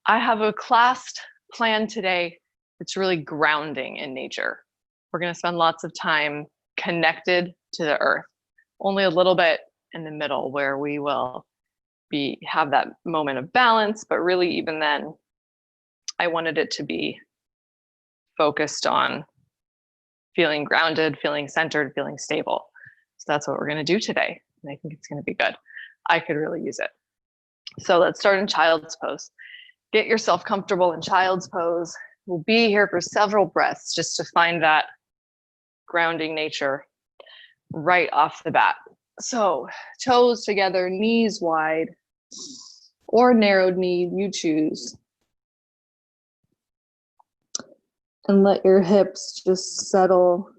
I have a class planned today that's really grounding in nature. We're going to spend lots of time connected to the earth, only a little bit in the middle where we will have that moment of balance, but really even then, I wanted it to be focused on feeling grounded, feeling centered, feeling stable. So that's what we're going to do today. And I think it's going to be good. I could really use it. So let's start in child's pose. Get yourself comfortable in child's pose. We'll be here for several breaths just to find that grounding nature right off the bat. So toes together, knees wide, or narrowed knee, you choose. And let your hips just settle.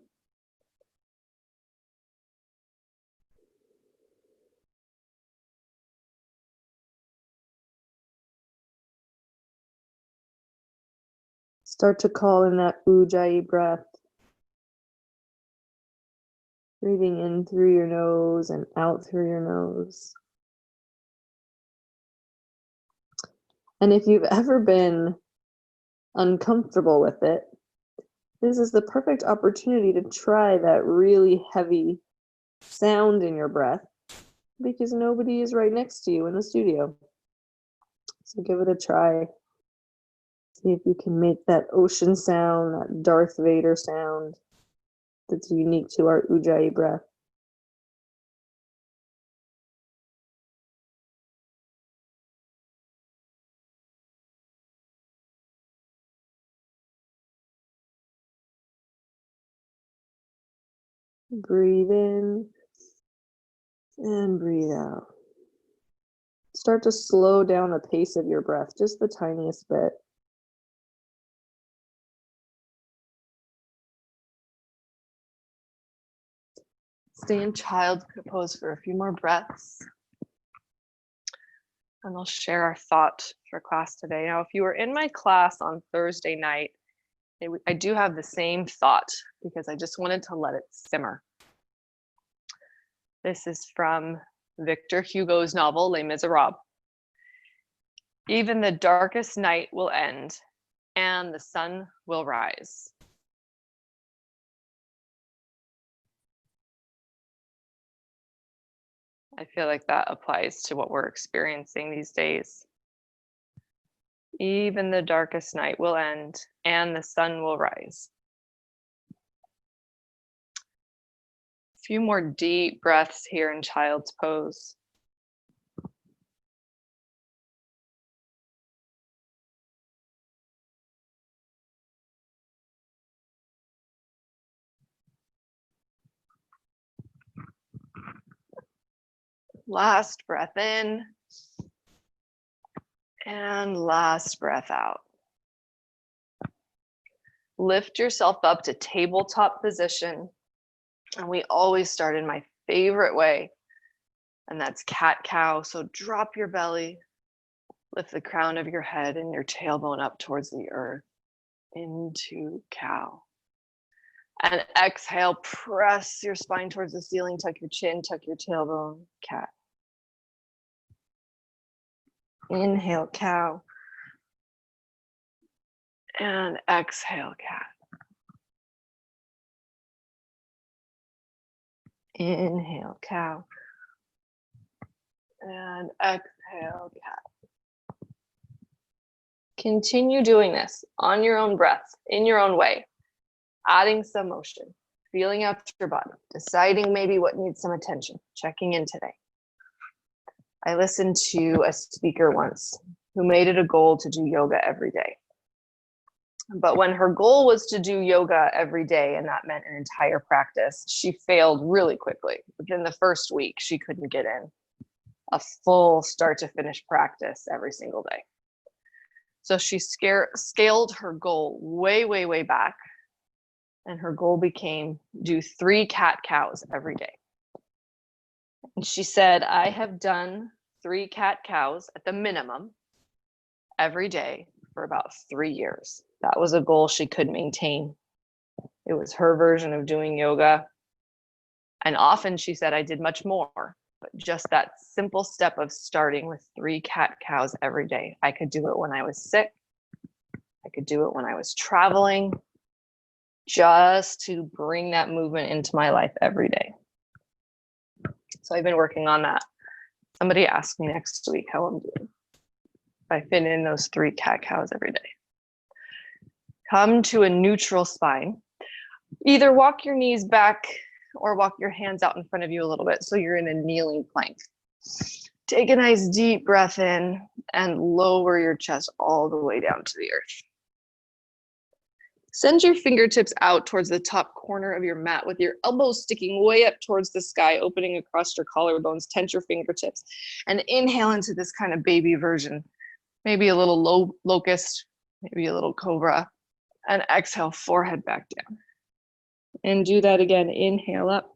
Start to call in that Ujjayi breath. Breathing in through your nose and out through your nose. And if you've ever been uncomfortable with it, this is the perfect opportunity to try that really heavy sound in your breath because nobody is right next to you in the studio. So give it a try. See if you can make that ocean sound, that Darth Vader sound that's unique to our Ujjayi breath. Breathe in and breathe out. Start to slow down the pace of your breath, just the tiniest bit. Stay in child's pose for a few more breaths. And I'll share our thought for class today. Now, if you were in my class on Thursday night, I do have the same thought because I just wanted to let it simmer. This is from Victor Hugo's novel, Les Miserables. Even the darkest night will end and the sun will rise. I feel like that applies to what we're experiencing these days. Even the darkest night will end and the sun will rise. A few more deep breaths here in child's pose. Last breath in and last breath out. Lift yourself up to tabletop position. And we always start in my favorite way, and that's cat-cow. So drop your belly, lift the crown of your head and your tailbone up towards the earth into cow. And exhale, press your spine towards the ceiling, tuck your chin, tuck your tailbone, cat. Inhale, cow. And exhale, cat. Inhale, cow. And exhale, cat. Continue doing this on your own breath, in your own way, adding some motion, feeling out your body, deciding maybe what needs some attention, checking in today. I listened to a speaker once who made it a goal to do yoga every day. But when her goal was to do yoga every day, and that meant an entire practice, she failed really quickly. Within the first week, she couldn't get in a full start to finish practice every single day. So she scaled her goal way, way, way back. And her goal became do 3 cat-cows every day. And she said, I have done 3 cat-cows at the minimum every day for about 3 years. That was a goal she could maintain. It was her version of doing yoga. And often she said, I did much more. But just that simple step of starting with 3 cat-cows every day. I could do it when I was sick. I could do it when I was traveling, just to bring that movement into my life every day. So I've been working on that. Somebody asked me next week how I'm doing. If I fit in those 3 cat-cows every day. Come to a neutral spine. Either walk your knees back or walk your hands out in front of you a little bit so you're in a kneeling plank. Take a nice deep breath in and lower your chest all the way down to the earth. Send your fingertips out towards the top corner of your mat with your elbows sticking way up towards the sky, opening across your collarbones. Tense your fingertips and inhale into this kind of baby version. Maybe a little low locust, maybe a little cobra, and exhale, forehead back down. And do that again. Inhale up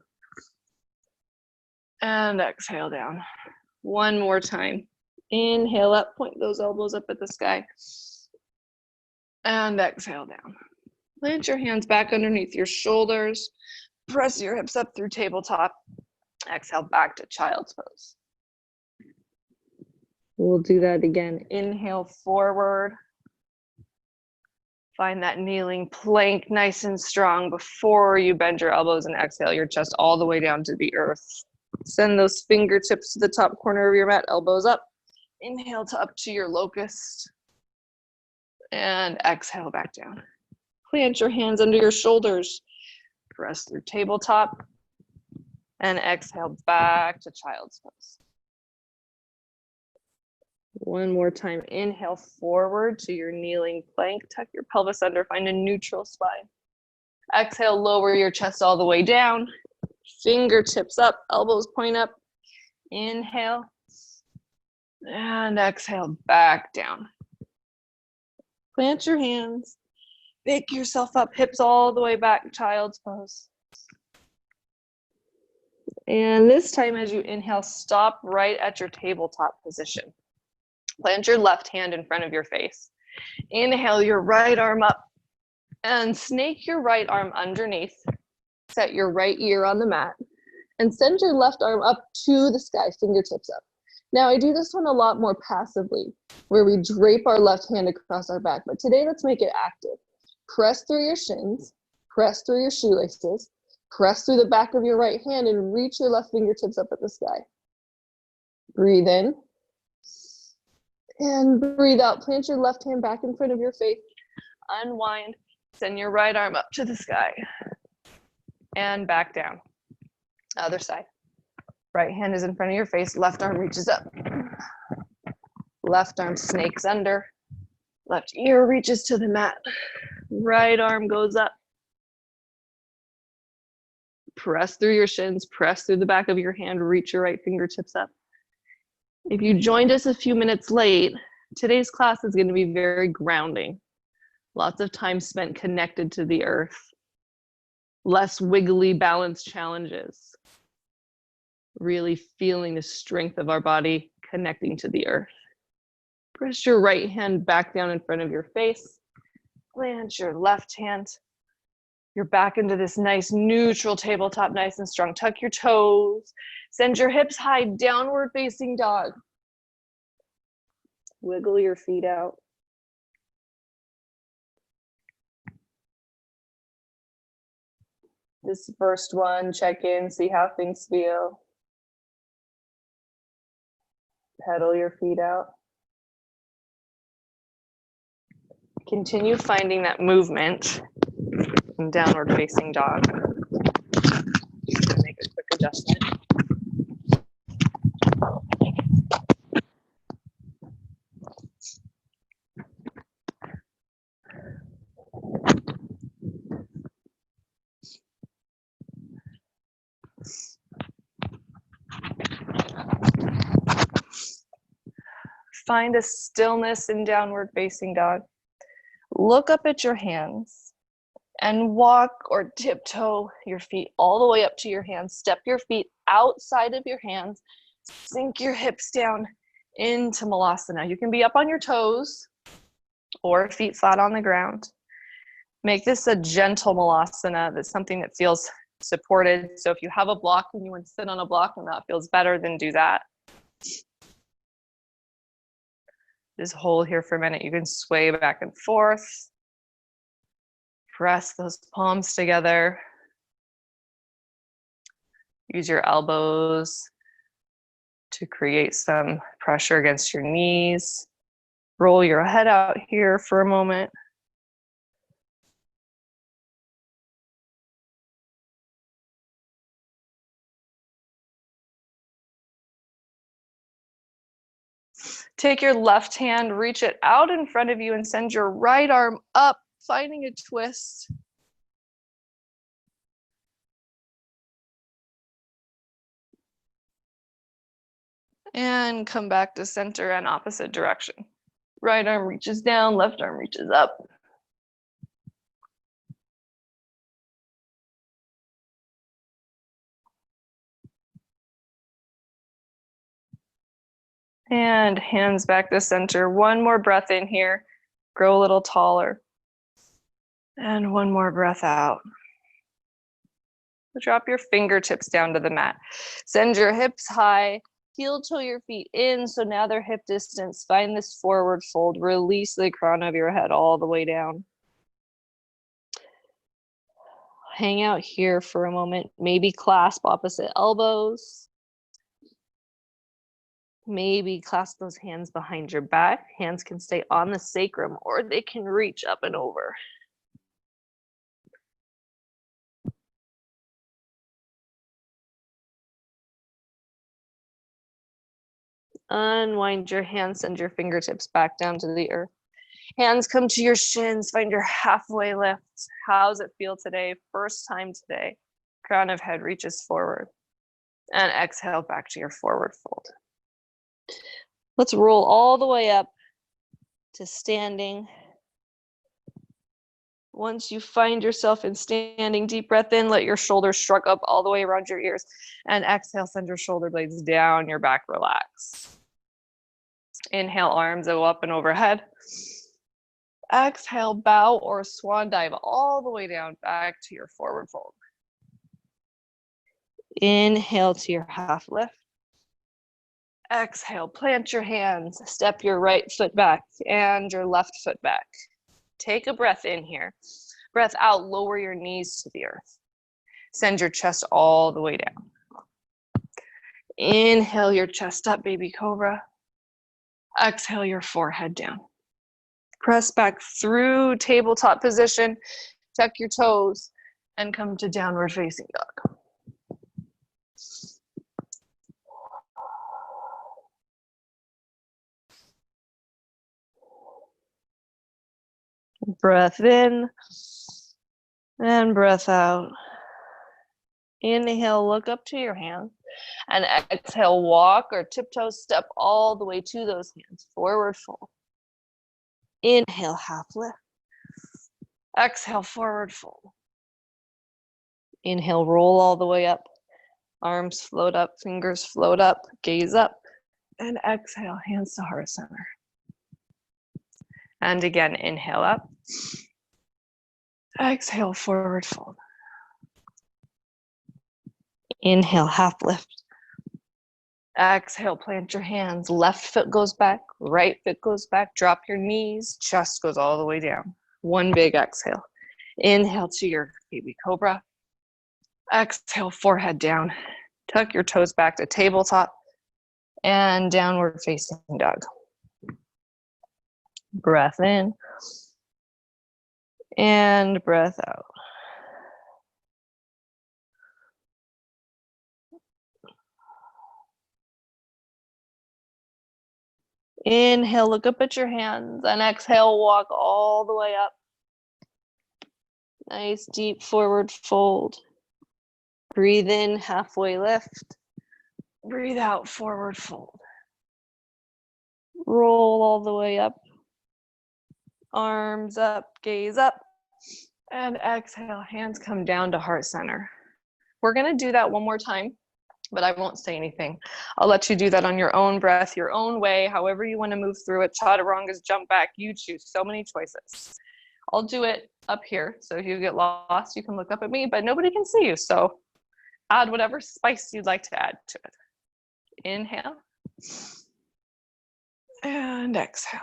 and exhale down. One more time. Inhale up, point those elbows up at the sky, and exhale down. Plant your hands back underneath your shoulders. Press your hips up through tabletop. Exhale back to child's pose. We'll do that again. Inhale forward. Find that kneeling plank nice and strong before you bend your elbows, and exhale your chest all the way down to the earth. Send those fingertips to the top corner of your mat, elbows up. Inhale to up to your locust. And exhale back down. Plant your hands under your shoulders. Press through tabletop. And exhale back to child's pose. One more time. Inhale forward to your kneeling plank. Tuck your pelvis under. Find a neutral spine. Exhale, lower your chest all the way down. Fingertips up, elbows point up. Inhale. And exhale back down. Plant your hands. Pick yourself up, hips all the way back, child's pose. And this time as you inhale, stop right at your tabletop position. Plant your left hand in front of your face. Inhale your right arm up and snake your right arm underneath. Set your right ear on the mat and send your left arm up to the sky, fingertips up. Now I do this one a lot more passively, where we drape our left hand across our back, but today let's make it active. Press through your shins, press through your shoelaces, press through the back of your right hand and reach your left fingertips up at the sky. Breathe in and breathe out. Plant your left hand back in front of your face. Unwind, send your right arm up to the sky and back down. Other side. Right hand is in front of your face, left arm reaches up. Left arm snakes under. Left ear reaches to the mat. Right arm goes up. Press through your shins, press through the back of your hand, reach your right fingertips up. If you joined us a few minutes late, today's class is going to be very grounding. Lots of time spent connected to the earth. Less wiggly balance challenges. Really feeling the strength of our body connecting to the earth. Press your right hand back down in front of your face. Plant your left hand. You're back into this nice neutral tabletop, nice and strong. Tuck your toes. Send your hips high, downward facing dog. Wiggle your feet out. This first one, check in, see how things feel. Pedal your feet out. Continue finding that movement in downward facing dog. Make a quick adjustment. Find a stillness in downward facing dog. Look up at your hands and walk or tiptoe your feet all the way up to your hands. Step your feet outside of your hands. Sink your hips down into Malasana. You can be up on your toes or feet flat on the ground. Make this a gentle Malasana. That's something that feels supported. So if you have a block and you want to sit on a block and that feels better, then do that. Just hold here for a minute. You can sway back and forth. Press those palms together. Use your elbows to create some pressure against your knees. Roll your head out here for a moment. Take your left hand, reach it out in front of you and send your right arm up, finding a twist. And come back to center and opposite direction. Right arm reaches down, left arm reaches up. And hands back to center. One more breath in here. Grow a little taller. And one more breath out. Drop your fingertips down to the mat. Send your hips high. Heel toe your feet in, so now they're hip distance. Find this forward fold. Release the crown of your head all the way down. Hang out here for a moment. Maybe clasp opposite elbows. Maybe clasp those hands behind your back. Hands can stay on the sacrum or they can reach up and over. Unwind your hands, send your fingertips back down to the earth. Hands come to your shins, find your halfway lift. How's it feel today? First time today. Crown of head reaches forward. And exhale back to your forward fold. Let's roll all the way up to standing. Once you find yourself in standing, deep breath in, let your shoulders shrug up all the way around your ears. And exhale, send your shoulder blades down, your back relax. Inhale, arms go up and overhead. Exhale, bow or swan dive all the way down back to your forward fold. Inhale to your half lift. Exhale, plant your hands, step your right foot back and your left foot back. Take a breath in here. Breath out, lower your knees to the earth. Send your chest all the way down. Inhale your chest up, baby cobra. Exhale your forehead down. Press back through tabletop position. Tuck your toes and come to downward facing dog. Breath in and breath out. Inhale, look up to your hands. And exhale, walk or tiptoe step all the way to those hands. Forward fold. Inhale, half lift. Exhale, forward fold. Inhale, roll all the way up. Arms float up, fingers float up, gaze up. And exhale, hands to heart center. And again, inhale up. Exhale, forward fold. Inhale, half lift. Exhale, plant your hands. Left foot goes back, right foot goes back. Drop your knees, chest goes all the way down. One big exhale. Inhale to your baby cobra. Exhale, forehead down. Tuck your toes back to tabletop and downward facing dog. Breath in and breath out. Inhale, look up at your hands, and exhale, walk all the way up. Nice deep forward fold. Breathe in, halfway lift. Breathe out, forward fold. Roll all the way up. Arms up, gaze up. And exhale, hands come down to heart center. We're gonna do that one more time, but I won't say anything. I'll let you do that on your own breath, your own way, however you wanna move through it. Chaturangas, jump back, you choose, so many choices. I'll do it up here. So if you get lost, you can look up at me, but nobody can see you. So add whatever spice you'd like to add to it. Inhale and exhale.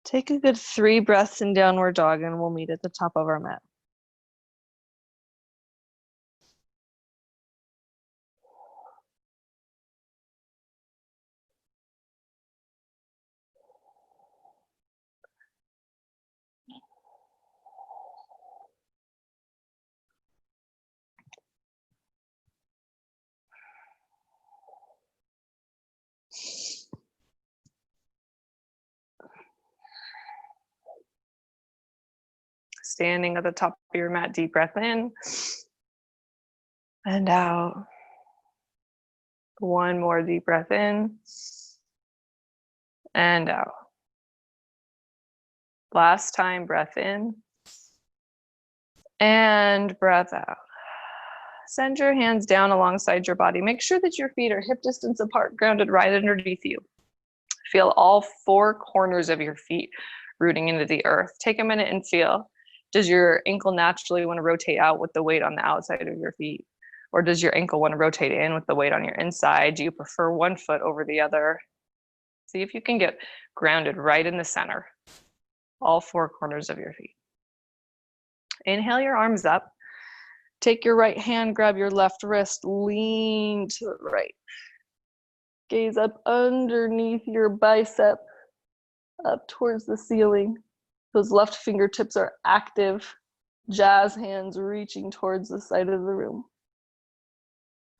Take a good 3 breaths in downward dog and we'll meet at the top of our mat. Standing at the top of your mat, deep breath in and out. One more deep breath in and out. Last time, breath in and breath out. Send your hands down alongside your body. Make sure that your feet are hip distance apart, grounded right underneath you. Feel all 4 corners of your feet rooting into the earth. Take a minute and feel. Does your ankle naturally want to rotate out with the weight on the outside of your feet? Or does your ankle want to rotate in with the weight on your inside? Do you prefer one foot over the other? See if you can get grounded right in the center. All 4 corners of your feet. Inhale your arms up. Take your right hand, grab your left wrist, lean to the right. Gaze up underneath your bicep, up towards the ceiling. Those left fingertips are active. Jazz hands reaching towards the side of the room.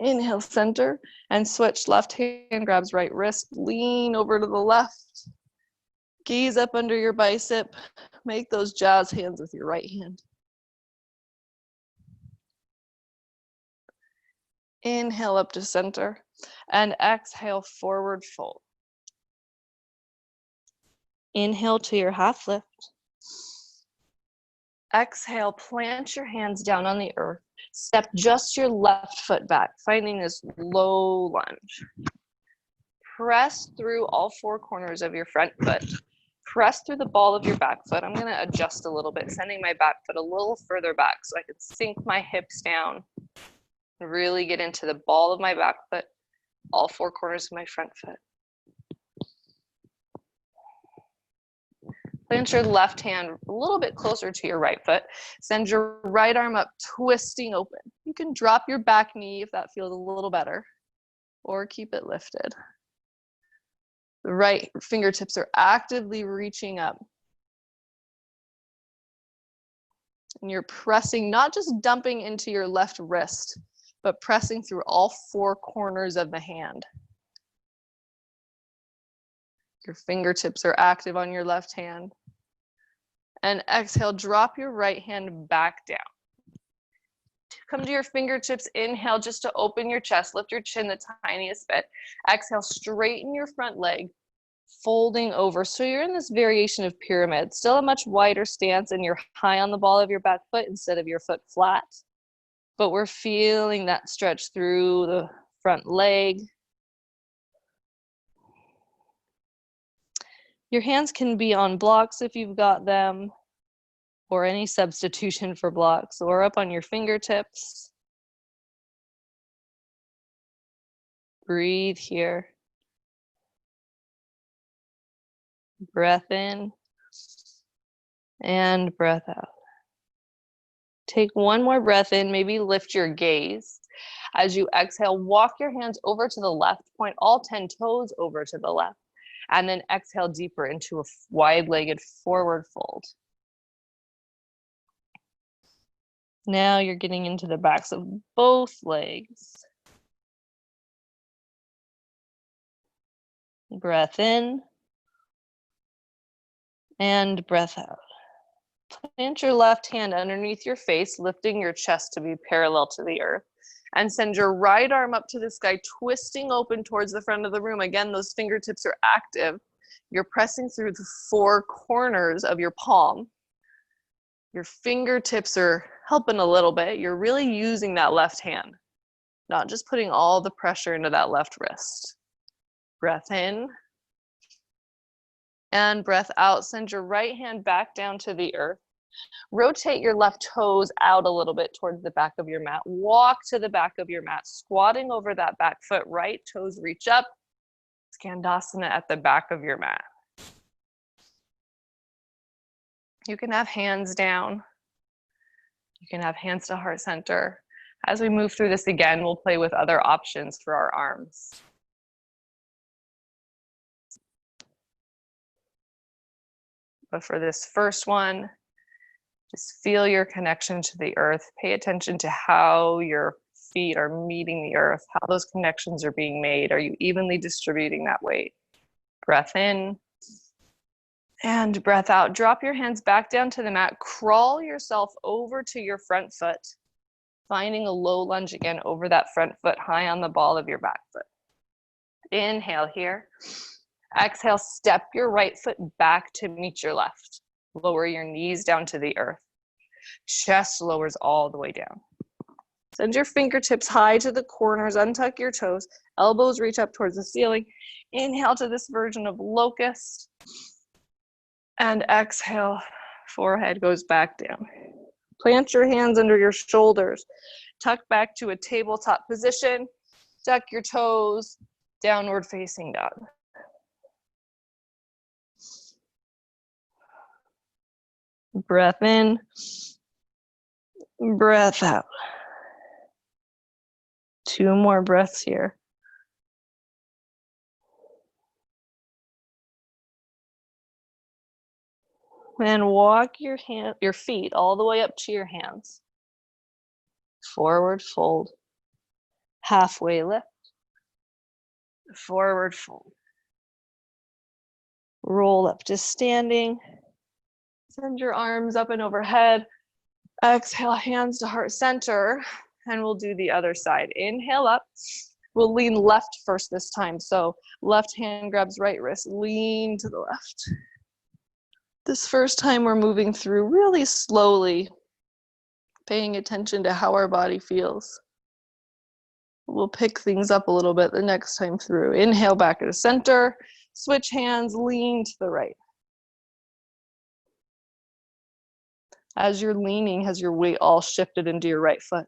Inhale, center, and switch. Left hand grabs right wrist, lean over to the left. Gaze up under your bicep. Make those jazz hands with your right hand. Inhale up to center and exhale, forward fold. Inhale to your half lift. Exhale, plant your hands down on the earth. Step just your left foot back, finding this low lunge. Press through all 4 corners of your front foot. Press through the ball of your back foot. I'm gonna adjust a little bit, sending my back foot a little further back so I can sink my hips down. Really get into the ball of my back foot, all 4 corners of my front foot. Plant your left hand a little bit closer to your right foot. Send your right arm up, twisting open. You can drop your back knee if that feels a little better, or keep it lifted. The right fingertips are actively reaching up. And you're pressing, not just dumping into your left wrist, but pressing through all 4 corners of the hand. Your fingertips are active on your left hand. And exhale, drop your right hand back down. Come to your fingertips, inhale just to open your chest, lift your chin the tiniest bit. Exhale, straighten your front leg, folding over. So you're in this variation of pyramid, still a much wider stance and you're high on the ball of your back foot instead of your foot flat. But we're feeling that stretch through the front leg. Your hands can be on blocks if you've got them, or any substitution for blocks, or up on your fingertips. Breathe here. Breath in and breath out. Take one more breath in, maybe lift your gaze. As you exhale, walk your hands over to the left, point all 10 toes over to the left, and then exhale deeper into a wide-legged forward fold. Now you're getting into the backs of both legs. Breath in and breath out. Plant your left hand underneath your face, lifting your chest to be parallel to the earth. And send your right arm up to the sky, twisting open towards the front of the room. Again, those fingertips are active. You're pressing through the four corners of your palm. Your fingertips are helping a little bit. You're really using that left hand, not just putting all the pressure into that left wrist. Breath in. And breath out. Send your right hand back down to the earth. Rotate your left toes out a little bit towards the back of your mat. Walk to the back of your mat, squatting over that back foot. Right toes reach up. Skandasana at the back of your mat. You can have hands down. You can have hands to heart center. As we move through this again, we'll play with other options for our arms. But for this first one, just feel your connection to the earth. Pay attention to how your feet are meeting the earth, how those connections are being made. Are you evenly distributing that weight? Breath in and breath out. Drop your hands back down to the mat. Crawl yourself over to your front foot, finding a low lunge again over that front foot, high on the ball of your back foot. Inhale here. Exhale, step your right foot back to meet your left. Lower your knees down to the earth. Chest lowers all the way down. Send your fingertips high to the corners, untuck your toes, elbows reach up towards the ceiling. Inhale to this version of locust. And exhale, forehead goes back down. Plant your hands under your shoulders. Tuck back to a tabletop position. Tuck your toes, downward facing dog. Breath in, breath out. 2 more breaths here. And walk your feet all the way up to your hands. Forward fold. Halfway lift. Forward fold. Roll up to standing. Send your arms up and overhead. Exhale, hands to heart center. And we'll do the other side. Inhale up. We'll lean left first this time. So left hand grabs right wrist. Lean to the left. This first time we're moving through really slowly, paying attention to how our body feels. We'll pick things up a little bit the next time through. Inhale back to the center. Switch hands, lean to the right. As you're leaning, has your weight all shifted into your right foot?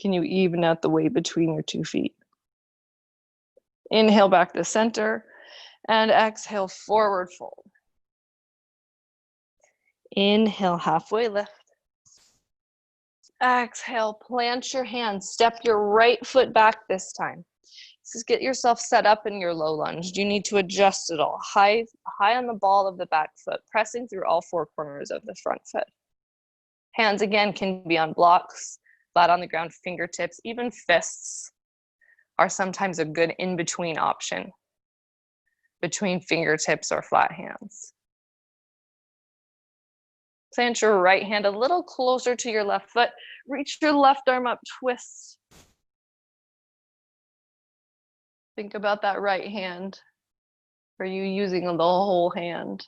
Can you even out the weight between your 2 feet? Inhale back to center and exhale, forward fold. Inhale, halfway lift. Exhale, plant your hands. Step your right foot back this time. Just get yourself set up in your low lunge. Do you need to adjust it all? High on the ball of the back foot, pressing through all 4 corners of the front foot. Hands again can be on blocks, flat on the ground, fingertips, even fists are sometimes a good in-between option between fingertips or flat hands. Plant your right hand a little closer to your left foot. Reach your left arm up, twist. Think about that right hand. Are you using the whole hand?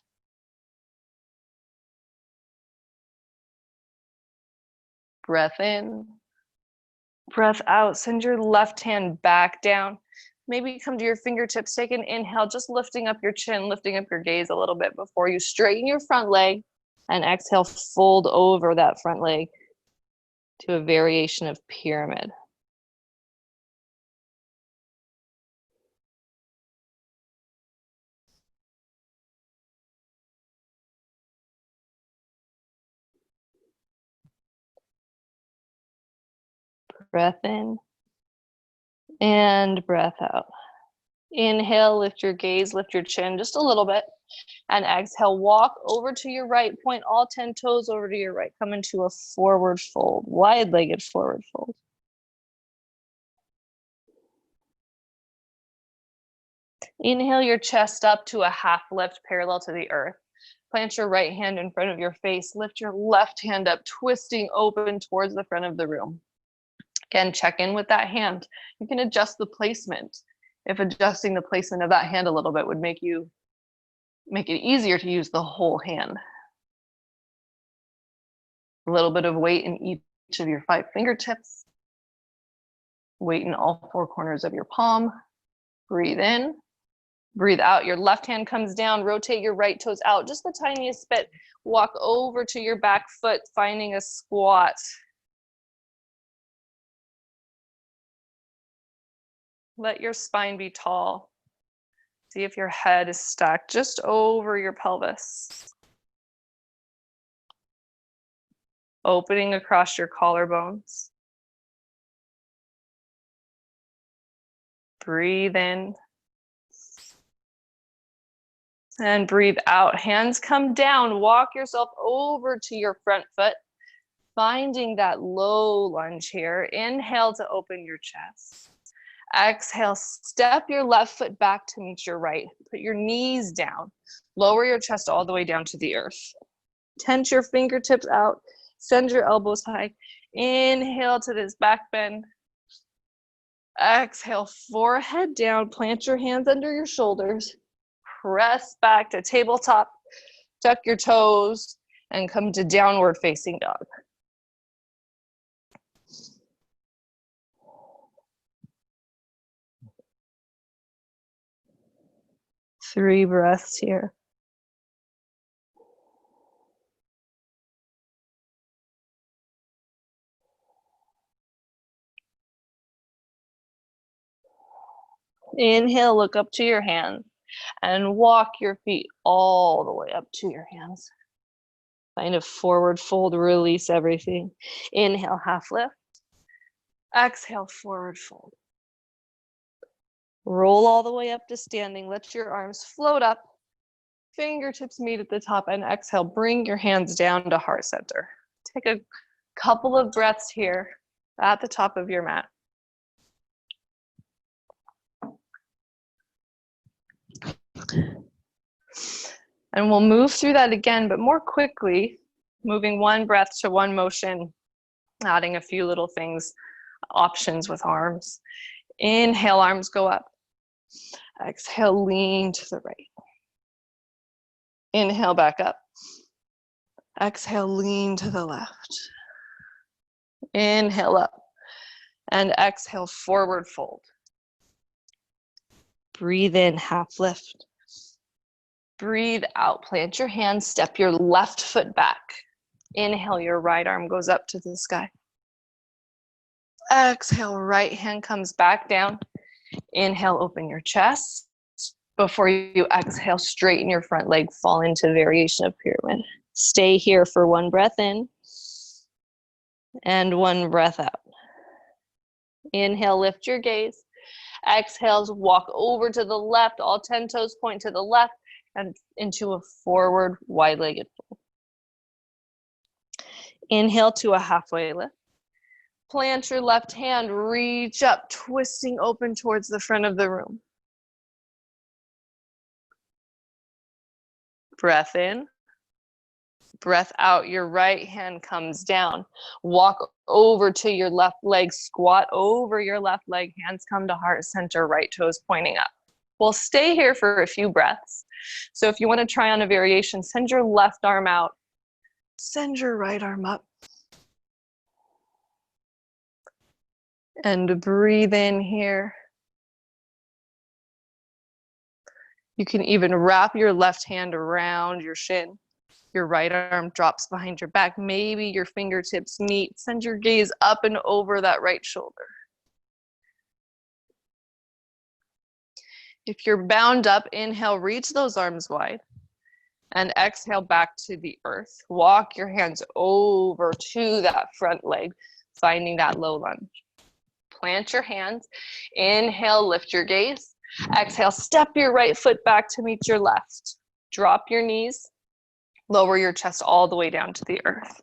Breath in, breath out. Send your left hand back down. Maybe come to your fingertips. Take an inhale, just lifting up your chin, lifting up your gaze a little bit before you straighten your front leg. And exhale, fold over that front leg to a variation of pyramid. Breath in and breath out. Inhale, lift your gaze, lift your chin just a little bit. And exhale, walk over to your right, point all 10 toes over to your right. Come into a forward fold, wide-legged forward fold. Inhale your chest up to a half lift parallel to the earth. Plant your right hand in front of your face. Lift your left hand up, twisting open towards the front of the room. Again, check in with that hand. You can adjust the placement. If adjusting the placement of that hand a little bit would make it easier to use the whole hand. A little bit of weight in each of your 5 fingertips. Weight in all 4 corners of your palm. Breathe in. Breathe out. Your left hand comes down. Rotate your right toes out just the tiniest bit. Walk over to your back foot, finding a squat. Let your spine be tall. See if your head is stacked just over your pelvis. Opening across your collarbones. Breathe in. And breathe out. Hands come down. Walk yourself over to your front foot, finding that low lunge here. Inhale to open your chest. Exhale, step your left foot back to meet your right. Put your knees down. Lower your chest all the way down to the earth. Tense your fingertips out. Send your elbows high. Inhale to this back bend. Exhale, forehead down. Plant your hands under your shoulders. Press back to tabletop. Tuck your toes and come to downward facing dog. Three breaths here. Inhale, look up to your hands and walk your feet all the way up to your hands. Kind of forward fold, release everything. Inhale, half lift. Exhale, forward fold. Roll all the way up to standing. Let your arms float up. Fingertips meet at the top, and exhale, bring your hands down to heart center. Take a couple of breaths here at the top of your mat. And we'll move through that again, but more quickly, moving one breath to one motion, adding a few little things, options with arms. Inhale, arms go up. Exhale, lean to the right. Inhale, back up. Exhale, lean to the left. Inhale up. And exhale, forward fold. Breathe in, half lift. Breathe out, plant your hands, step your left foot back. Inhale, your right arm goes up to the sky. Exhale, right hand comes back down. Inhale, open your chest. Before you exhale, straighten your front leg, fall into variation of pyramid. Stay here for one breath in and one breath out. Inhale, lift your gaze. Exhale, walk over to the left. All 10 toes point to the left and into a forward wide-legged fold. Inhale to a halfway lift. Plant your left hand, reach up, twisting open towards the front of the room. Breath in. Breath out, your right hand comes down. Walk over to your left leg, squat over your left leg, hands come to heart center, right toes pointing up. We'll stay here for a few breaths. So if you want to try on a variation, send your left arm out, send your right arm up. And breathe in here. You can even wrap your left hand around your shin. Your right arm drops behind your back. Maybe your fingertips meet. Send your gaze up and over that right shoulder. If you're bound up, inhale, reach those arms wide. And exhale back to the earth. Walk your hands over to that front leg, finding that low lunge. Plant your hands. Inhale, lift your gaze. Exhale, step your right foot back to meet your left. Drop your knees. Lower your chest all the way down to the earth.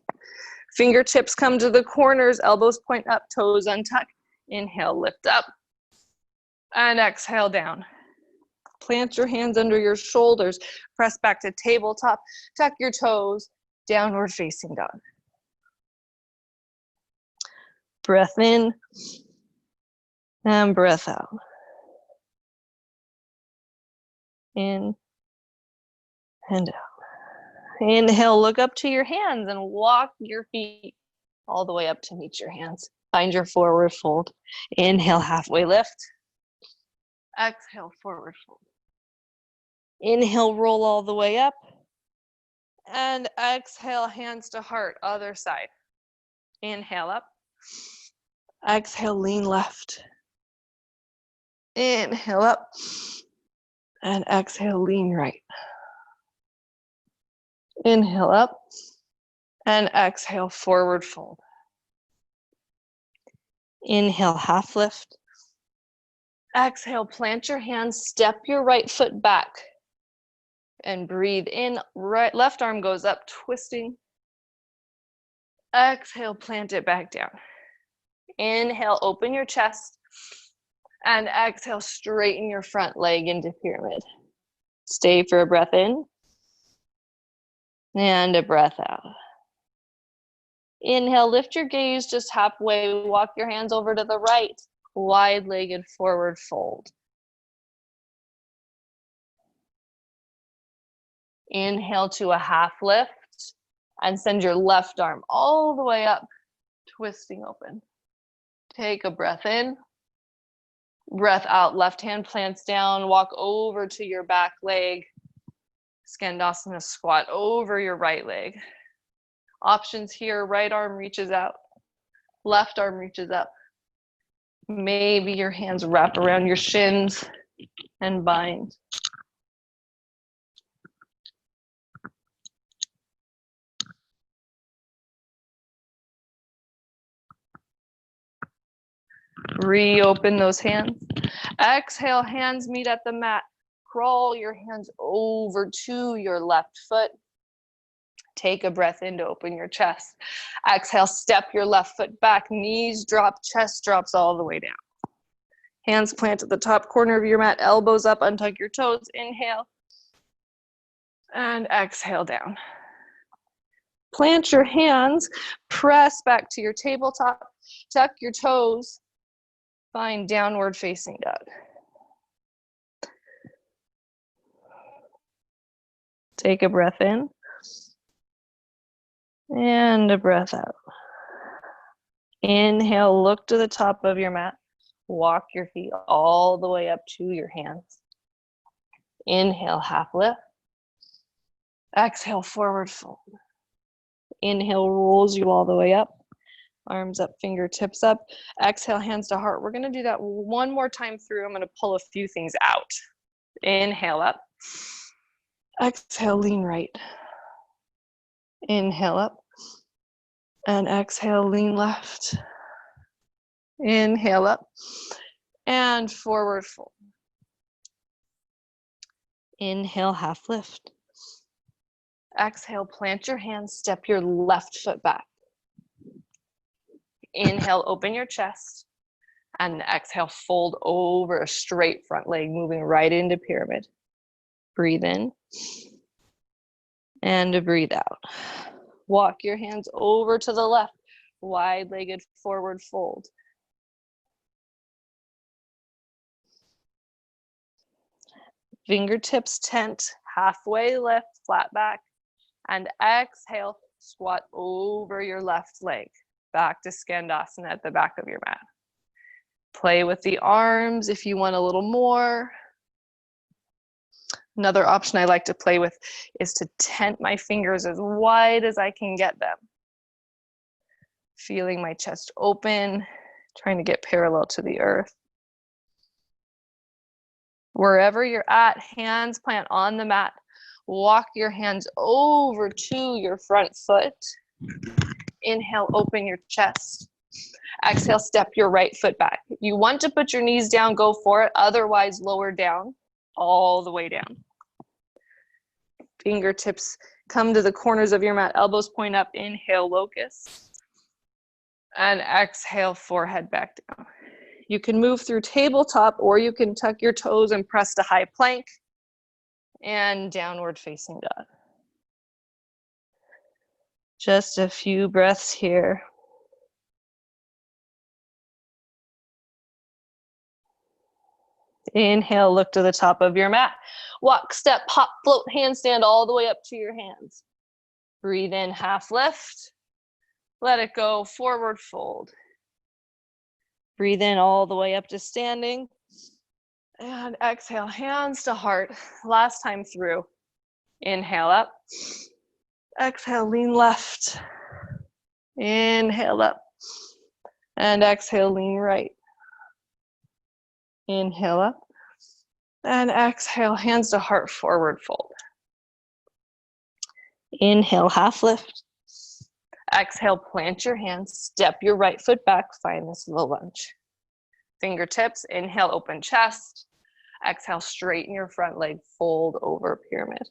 Fingertips come to the corners, elbows point up, toes untuck. Inhale, lift up. And exhale down. Plant your hands under your shoulders. Press back to tabletop. Tuck your toes. Downward facing dog. Breath in and breath out. In and out. Inhale, look up to your hands and walk your feet all the way up to meet your hands. Find your forward fold. Inhale, halfway lift. Exhale, forward fold. Inhale, roll all the way up. And exhale, hands to heart, other side. Inhale up. Exhale, lean left. Inhale up. And exhale, lean right. Inhale up. And exhale, forward fold. Inhale, half lift. Exhale, plant your hands, step your right foot back. And breathe in, right, left arm goes up, twisting. Exhale, plant it back down. Inhale, open your chest. And exhale, straighten your front leg into pyramid. Stay for a breath in. And a breath out. Inhale, lift your gaze just halfway. Walk your hands over to the right. Wide-legged forward fold. Inhale to a half lift. And send your left arm all the way up, twisting open. Take a breath in. Breath out, left hand plants down. Walk over to your back leg. Skandasana squat over your right leg. Options here, right arm reaches out. Left arm reaches up. Maybe your hands wrap around your shins and bind. Reopen those hands. Exhale, hands meet at the mat. Crawl your hands over to your left foot. Take a breath in to open your chest. Exhale, step your left foot back. Knees drop, chest drops all the way down. Hands plant at the top corner of your mat. Elbows up, untuck your toes. Inhale. And exhale down. Plant your hands. Press back to your tabletop. Tuck your toes. Find downward facing dog. Take a breath in. And a breath out. Inhale, look to the top of your mat. Walk your feet all the way up to your hands. Inhale, half lift. Exhale, forward fold. Inhale, rolls you all the way up. Arms up, fingertips up. Exhale, hands to heart. We're going to do that one more time through. I'm going to pull a few things out. Inhale up. Exhale, lean right. Inhale up. And exhale, lean left. Inhale up. And forward fold. Inhale, half lift. Exhale, plant your hands, step your left foot back. Inhale, open your chest. And exhale, fold over a straight front leg, moving right into pyramid. Breathe in. And breathe out. Walk your hands over to the left. Wide-legged forward fold. Fingertips tent, halfway lift, flat back. And exhale, squat over your left leg. Back to Skandasana at the back of your mat. Play with the arms if you want a little more. Another option I like to play with is to tent my fingers as wide as I can get them. Feeling my chest open, trying to get parallel to the earth. Wherever you're at, hands plant on the mat. Walk your hands over to your front foot. Inhale, open your chest. Exhale, step your right foot back. You want to put your knees down, go for it. Otherwise, lower down, all the way down. Fingertips come to the corners of your mat. Elbows point up. Inhale, locust. And exhale, forehead back down. You can move through tabletop, or you can tuck your toes and press to high plank and downward facing dog. Just a few breaths here. Inhale, look to the top of your mat. Walk, step, hop, float, handstand all the way up to your hands. Breathe in, half lift. Let it go, forward fold. Breathe in all the way up to standing. And exhale, hands to heart. Last time through. Inhale up. Exhale, lean left. Inhale up. And exhale, lean right. Inhale up. And exhale, hands to heart, forward fold. Inhale, half lift. Exhale, plant your hands, step your right foot back, find this low lunge. Fingertips, inhale, open chest. Exhale, straighten your front leg, fold over pyramid.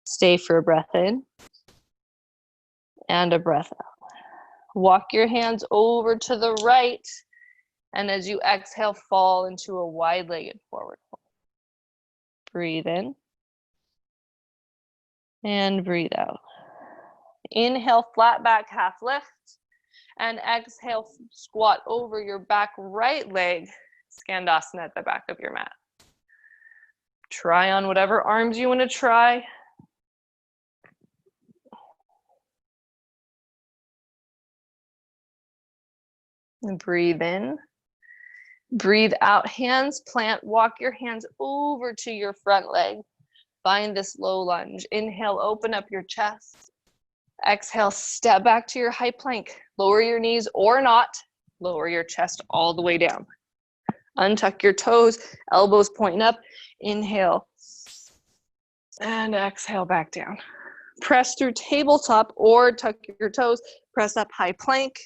Stay for a breath in and a breath out. Walk your hands over to the right, and as you exhale, fall into a wide-legged forward fold. Breathe in and breathe out. Inhale, flat back, half lift, and exhale, squat over your back right leg, Skandasana at the back of your mat. Try on whatever arms you want to try. And breathe in. Breathe out, hands plant, walk your hands over to your front leg. Find this low lunge. Inhale, open up your chest. Exhale, step back to your high plank. Lower your knees or not. Lower your chest all the way down. Untuck your toes, elbows pointing up. Inhale. And exhale back down. Press through tabletop or tuck your toes. Press up high plank.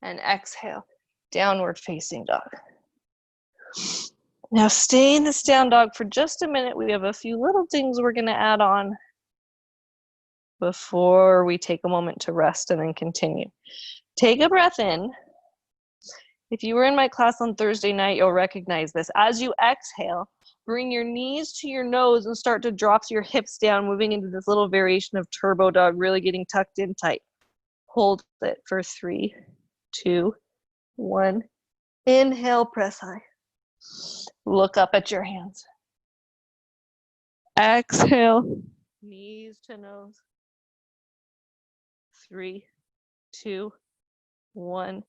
And exhale, downward facing dog. Now stay in this down dog for just a minute. We have a few little things we're going to add on before we take a moment to rest and then continue. Take a breath in. If you were in my class on Thursday night, you'll recognize this. As you exhale, bring your knees to your nose and start to drop your hips down, moving into this little variation of turbo dog, really getting tucked in tight. Hold it for 3, 2, 1. Inhale, press high. Look up at your hands. Exhale, knees to nose. 3, 2, 1.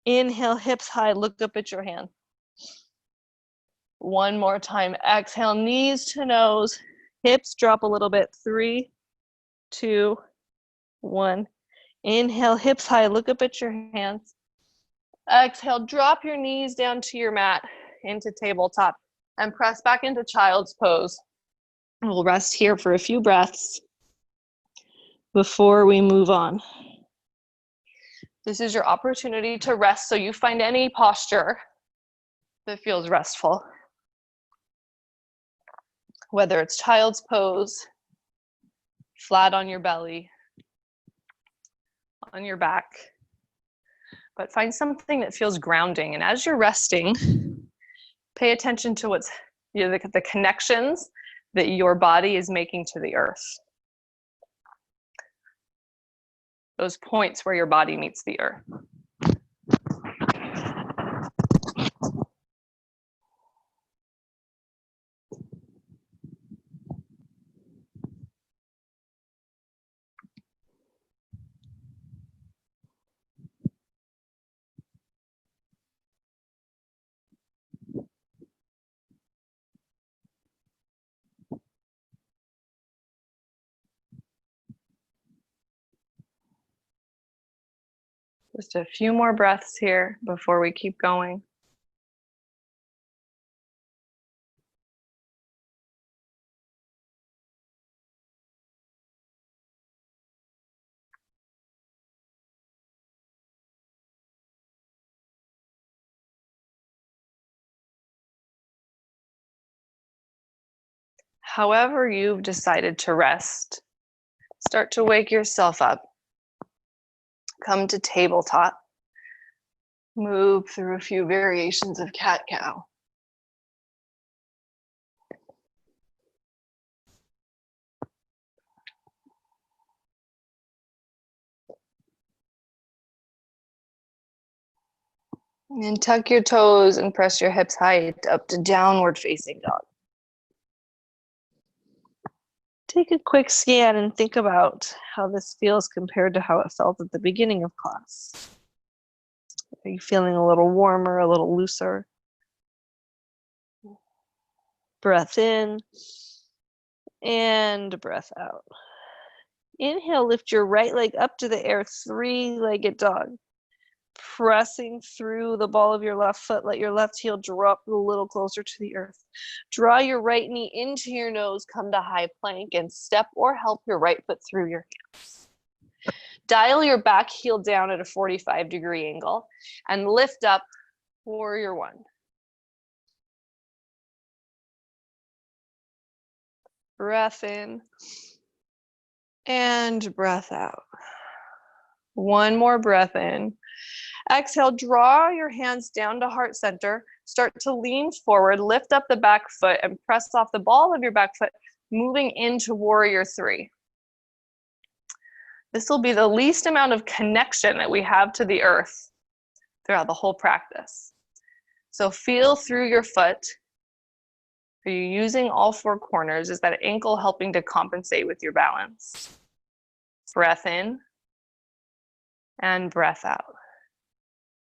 Inhale, hips high, look up at your hand. One more time. Exhale, knees to nose. Hips drop a little bit. 3, 2, 1. Inhale, hips high, look up at your hands. Exhale, drop your knees down to your mat, into tabletop, and press back into child's pose. We'll rest here for a few breaths before we move on. This is your opportunity to rest, so you find any posture that feels restful. Whether it's child's pose, flat on your belly, on your back, but find something that feels grounding. And as you're resting, pay attention to what's, the connections that your body is making to the earth. Those points where your body meets the earth. Just a few more breaths here before we keep going. However you've decided to rest, start to wake yourself up. Come to tabletop. Move through a few variations of cat-cow. And tuck your toes and press your hips height up to downward facing dog. Take a quick scan and think about how this feels compared to how it felt at the beginning of class. Are you feeling a little warmer, a little looser? Breath in and breath out. Inhale, lift your right leg up to the air, three-legged dog. Pressing through the ball of your left foot, let your left heel drop a little closer to the earth. Draw your right knee into your nose, come to high plank, and step or help your right foot through your hands. Dial your back heel down at a 45-degree angle and lift up, warrior one. Breath in and breath out. One more breath in. Exhale, draw your hands down to heart center. Start to lean forward, lift up the back foot and press off the ball of your back foot, moving into warrior three. This will be the least amount of connection that we have to the earth throughout the whole practice. So feel through your foot. Are you using all four corners? Is that ankle helping to compensate with your balance? Breath in and breath out.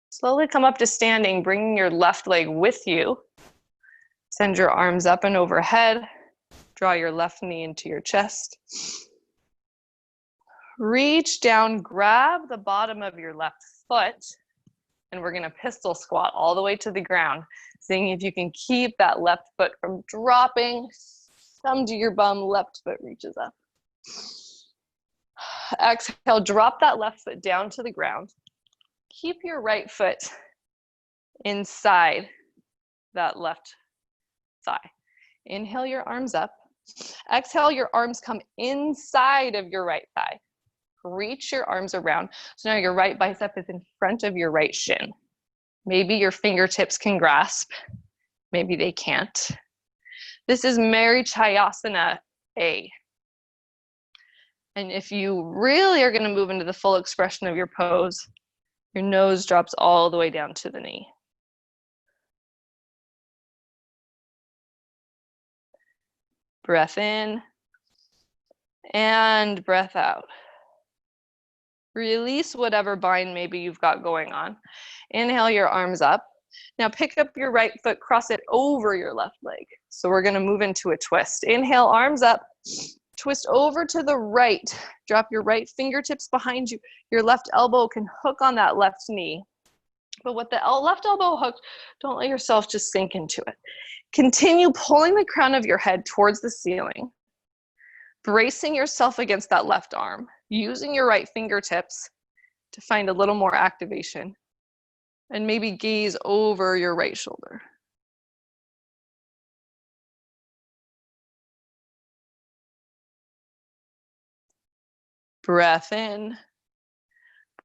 Slowly come up to standing, bringing your left leg with you. Send your arms up and overhead. Draw your left knee into your chest. Reach down, grab the bottom of your left foot, and we're gonna pistol squat all the way to the ground, seeing if you can keep that left foot from dropping. Thumb to your bum, left foot reaches up. Exhale, drop that left foot down to the ground. Keep your right foot inside that left thigh. Inhale your arms up. Exhale, your arms come inside of your right thigh. Reach your arms around. So now your right bicep is in front of your right shin. Maybe your fingertips can grasp. Maybe they can't. This is Marichayasana A. And if you really are going to move into the full expression of your pose, your nose drops all the way down to the knee. Breath in and breath out. Release whatever bind maybe you've got going on. Inhale your arms up. Now pick up your right foot, cross it over your left leg. So we're going to move into a twist. Inhale, arms up. Twist over to the right. Drop your right fingertips behind you. Your left elbow can hook on that left knee. But with the left elbow hooked, don't let yourself just sink into it. Continue pulling the crown of your head towards the ceiling. Bracing yourself against that left arm. Using your right fingertips to find a little more activation. And maybe gaze over your right shoulder. Breath in,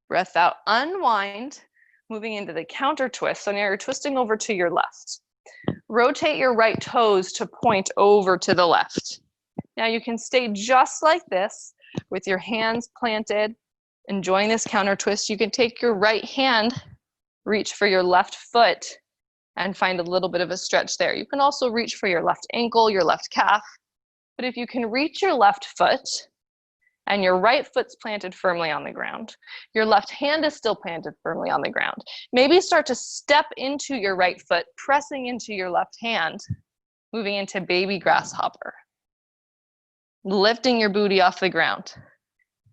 breath out, unwind, moving into the counter twist. So now you're twisting over to your left. Rotate your right toes to point over to the left. Now you can stay just like this with your hands planted, enjoying this counter twist. You can take your right hand, reach for your left foot, and find a little bit of a stretch there. You can also reach for your left ankle, your left calf. But if you can reach your left foot, and your right foot's planted firmly on the ground, your left hand is still planted firmly on the ground, maybe start to step into your right foot, pressing into your left hand, moving into baby grasshopper. Lifting your booty off the ground.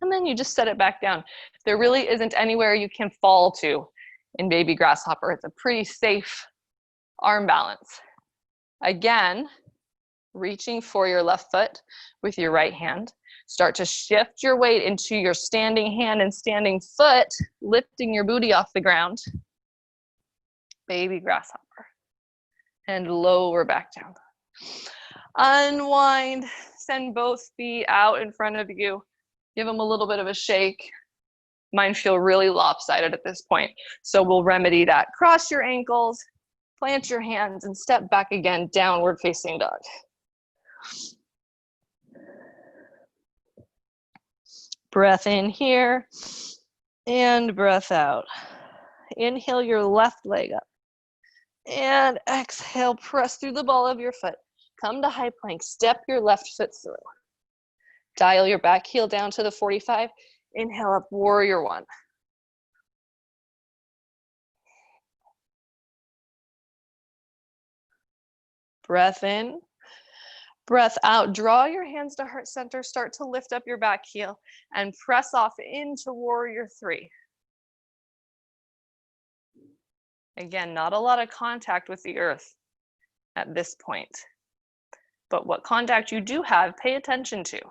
And then you just set it back down. There really isn't anywhere you can fall to in baby grasshopper. It's a pretty safe arm balance. Again, reaching for your left foot with your right hand. Start to shift your weight into your standing hand and standing foot, lifting your booty off the ground. Baby grasshopper. And lower back down. Unwind, send both feet out in front of you. Give them a little bit of a shake. Mine feel really lopsided at this point. So we'll remedy that. Cross your ankles, plant your hands, and step back again, downward facing dog. Breath in here and breath out. Inhale your left leg up. And exhale, press through the ball of your foot. Come to high plank, step your left foot through. Dial your back heel down to the 45. Inhale up, warrior one. Breath in, breath out. Draw your hands to heart center, start to lift up your back heel and press off into warrior three. Again, not a lot of contact with the earth at this point, but what contact you do have, pay attention to.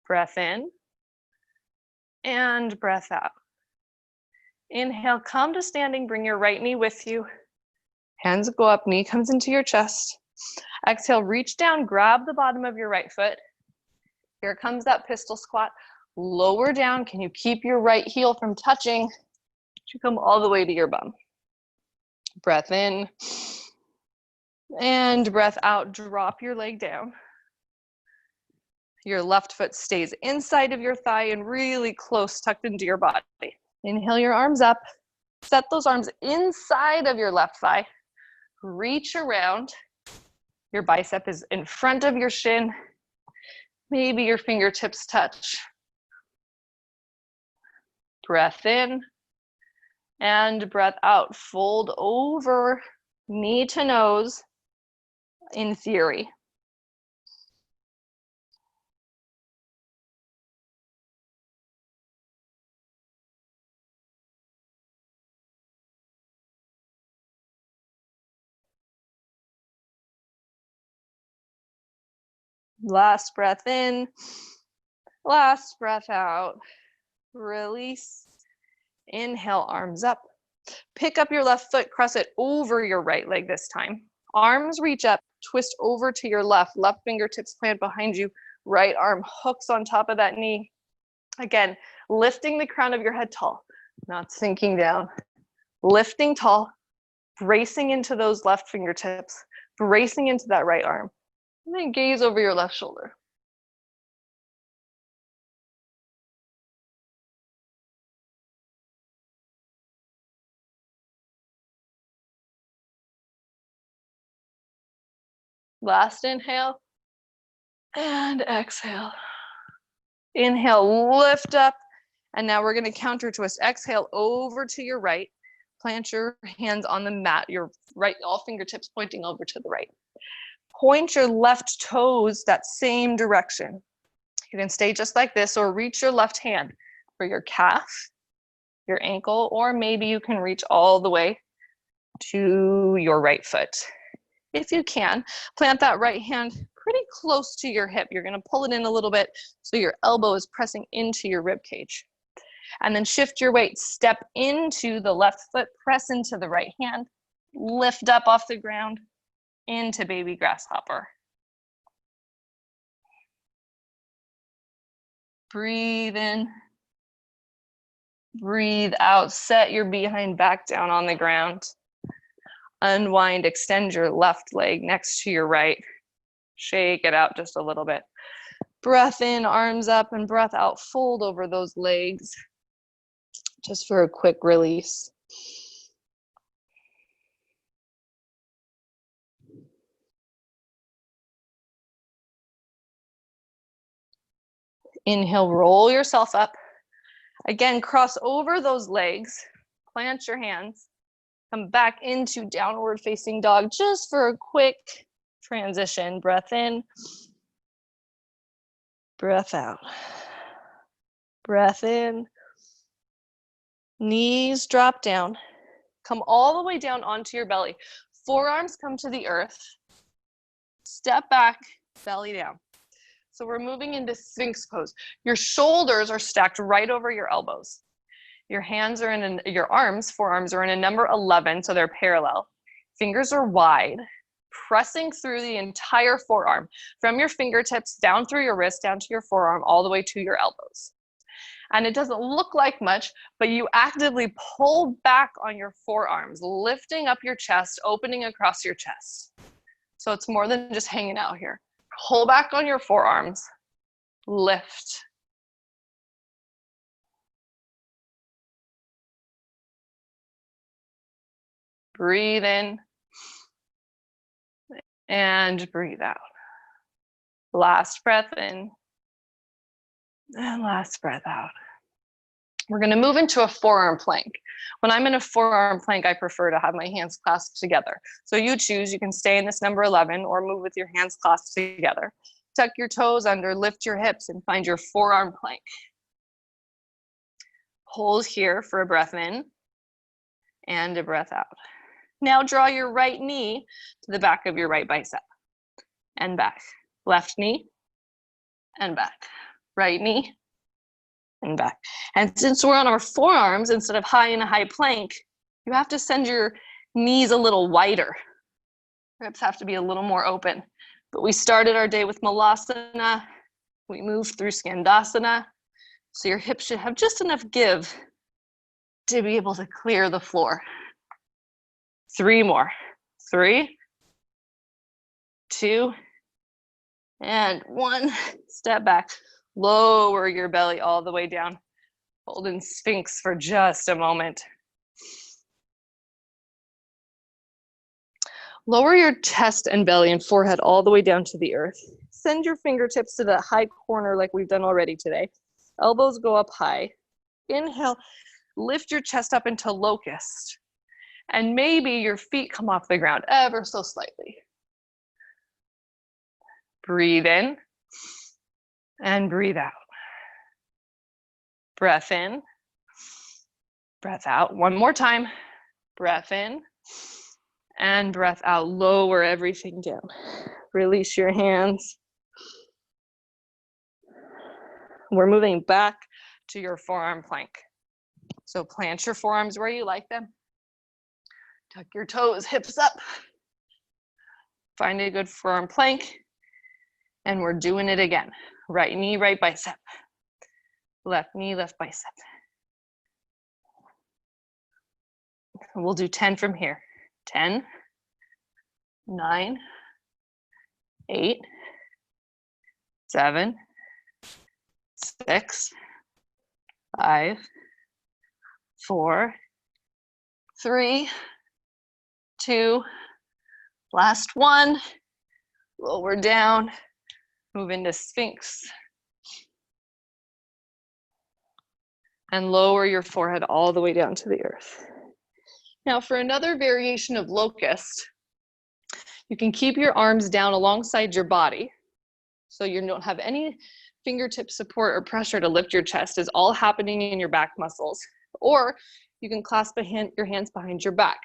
Breath in and breath out. Inhale, come to standing, bring your right knee with you. Hands go up, knee comes into your chest. Exhale, reach down, grab the bottom of your right foot. Here comes that pistol squat. Lower down, can you keep your right heel from touching? You come all the way to your bum. Breath in and breath out, drop your leg down. Your left foot stays inside of your thigh and really close, tucked into your body. Inhale your arms up. Set those arms inside of your left thigh. Reach around. Your bicep is in front of your shin. Maybe your fingertips touch. Breath in and breath out. Fold over, knee to nose, in theory. Last breath in, last breath out. Release. Inhale, arms up. Pick up your left foot, cross it over your right leg this time. Arms reach up, twist over to your left. Left fingertips plant behind you. Right arm hooks on top of that knee. Again, lifting the crown of your head tall, not sinking down. Lifting tall, bracing into those left fingertips, bracing into that right arm. And then gaze over your left shoulder. Last inhale and exhale. Inhale, lift up. And now we're going to counter twist. Exhale over to your right. Plant your hands on the mat. Your right, all fingertips pointing over to the right. Point your left toes that same direction. You can stay just like this or reach your left hand for your calf, your ankle, or maybe you can reach all the way to your right foot. If you can, plant that right hand pretty close to your hip. You're going to pull it in a little bit so your elbow is pressing into your rib cage. And then shift your weight, step into the left foot, press into the right hand, lift up off the ground into baby grasshopper. Breathe in, breathe out, set your behind back down on the ground. Unwind, extend your left leg next to your right. Shake it out just a little bit. Breath in, arms up, and breath out, fold over those legs. Just for a quick release. Inhale, roll yourself up. Again, cross over those legs, plant your hands, come back into downward facing dog just for a quick transition. Breath in, breath out. Breath in, knees drop down, come all the way down onto your belly. Forearms come to the earth, step back, belly down. So we're moving into Sphinx pose. Your shoulders are stacked right over your elbows. Your hands are in, your arms, forearms are in a number 11, so they're parallel. Fingers are wide. pressing through the entire forearm, from your fingertips down through your wrist, down to your forearm, all the way to your elbows. And it doesn't look like much, but you actively pull back on your forearms, lifting up your chest, opening across your chest. So it's more than just hanging out here. Pull back on your forearms, lift. Breathe in and breathe out. Last breath in and last breath out. We're going to move into a forearm plank. When I'm in a forearm plank, I prefer to have my hands clasped together. So you choose, you can stay in this number 11 or move with your hands clasped together. Tuck your toes under, lift your hips, and find your forearm plank. Hold here for a breath in and a breath out. Now draw your right knee to the back of your right bicep and back. Left knee and back. Right knee and back. And since we're on our forearms instead of high in a high plank, you have to send your knees a little wider. Hips have to be a little more open. But we started our day with Malasana. We moved through Skandasana. So your hips should have just enough give to be able to clear the floor. 3 more. 3, 2, and 1. Step back. Lower your belly all the way down. Hold in Sphinx for just a moment. Lower your chest and belly and forehead all the way down to the earth. Send your fingertips to that high corner like we've done already today. Elbows go up high. Inhale, lift your chest up into locust. And maybe your feet come off the ground ever so slightly. Breathe in and breathe out. Breath in, breath out. One more time. Breath in and breath out. Lower everything down. Release your hands. We're moving back to your forearm plank. So plant your forearms where you like them. Tuck your toes, hips up. Find a good forearm plank. And we're doing it again. Right knee, right bicep. Left knee, left bicep. We'll do 10 from here. 10, 9, 8, 7, 6, 5, 4, 3, 2, last one. Lower down, move into Sphinx. And lower your forehead all the way down to the earth. Now for another variation of locust, you can keep your arms down alongside your body so you don't have any fingertip support or pressure to lift your chest. It's all happening in your back muscles. Or you can clasp your hands behind your back.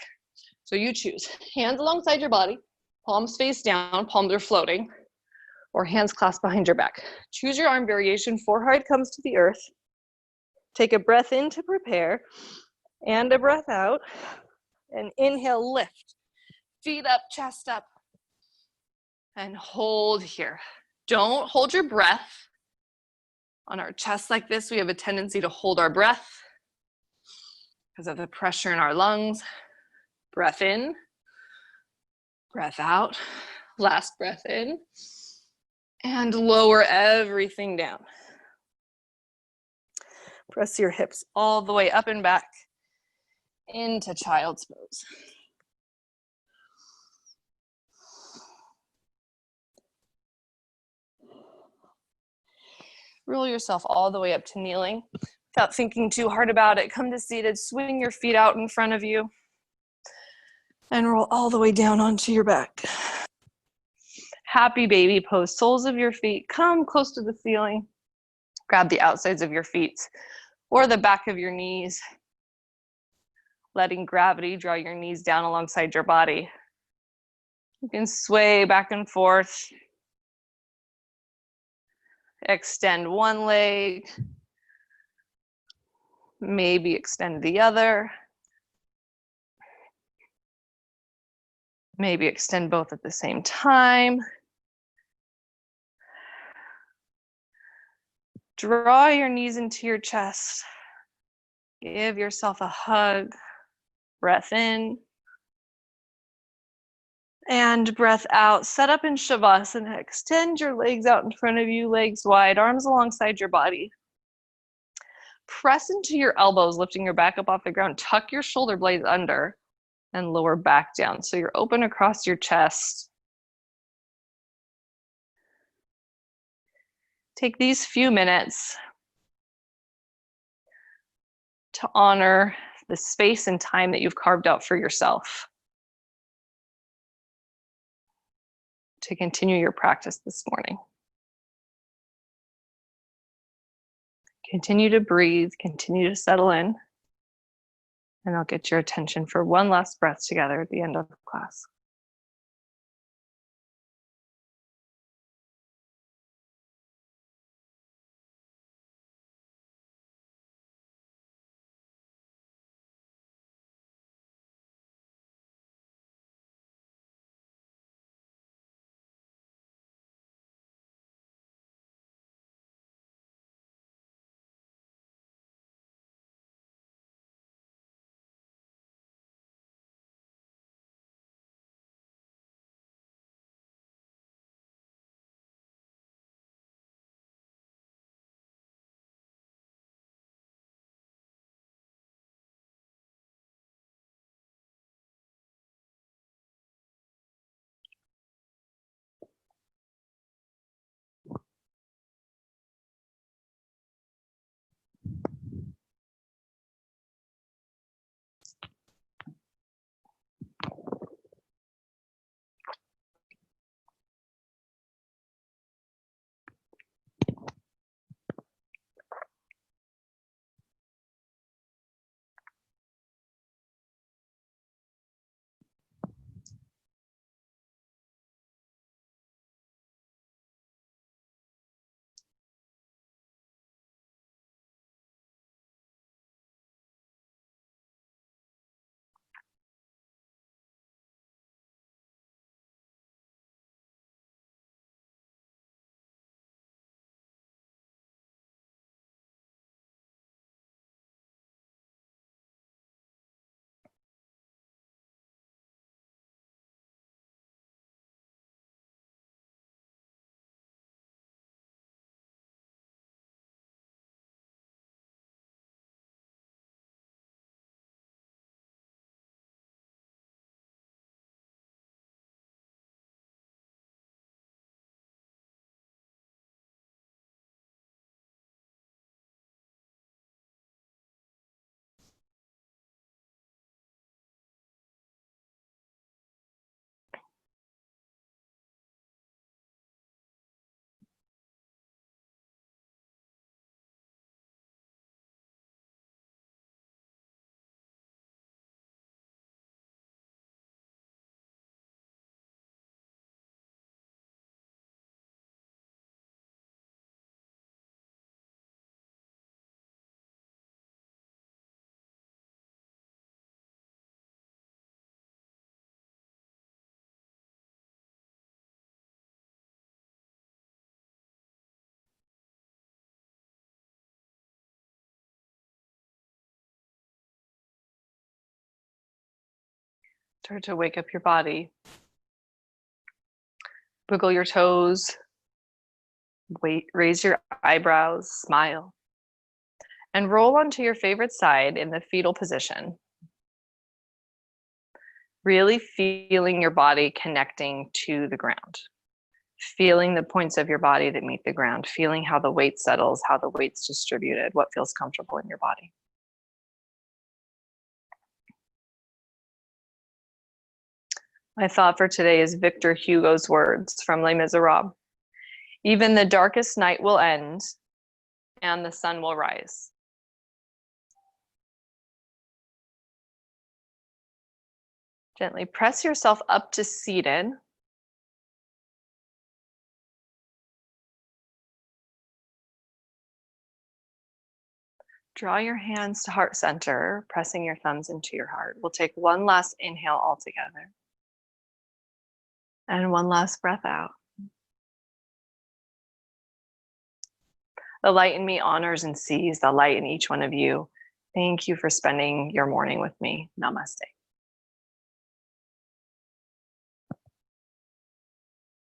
So you choose. Hands alongside your body, palms face down, palms are floating, or hands clasped behind your back. Choose your arm variation. Forehead comes to the earth. Take a breath in to prepare and a breath out. And inhale, lift. Feet up, chest up. And hold here. Don't hold your breath. On our chest like this, we have a tendency to hold our breath because of the pressure in our lungs. Breath in, breath out. Last breath in. And lower everything down. Press your hips all the way up and back into child's pose. Roll yourself all the way up to kneeling without thinking too hard about it. Come to seated, swing your feet out in front of you, and roll all the way down onto your back. Happy baby pose. Soles of your feet come close to the ceiling. Grab the outsides of your feet or the back of your knees. Letting gravity draw your knees down alongside your body. You can sway back and forth. Extend one leg. Maybe extend the other. Maybe extend both at the same time. Draw your knees into your chest. Give yourself a hug. Breath in. And breath out. Set up in Shavasana. Extend your legs out in front of you, legs wide, arms alongside your body. Press into your elbows, lifting your back up off the ground. Tuck your shoulder blades under and lower back down. So you're open across your chest. Take these few minutes to honor the space and time that you've carved out for yourself to continue your practice this morning. Continue to breathe, continue to settle in, and I'll get your attention for one last breath together at the end of class. Start to wake up your body. Wiggle your toes. Raise your eyebrows, smile. And roll onto your favorite side in the fetal position. Really feeling your body connecting to the ground. Feeling the points of your body that meet the ground. Feeling how the weight settles, how the weight's distributed, what feels comfortable in your body. My thought for today is Victor Hugo's words from Les Miserables. Even the darkest night will end and the sun will rise. Gently press yourself up to seated. Draw your hands to heart center, pressing your thumbs into your heart. We'll take one last inhale all together. And one last breath out. The light in me honors and sees the light in each one of you. Thank you for spending your morning with me. Namaste.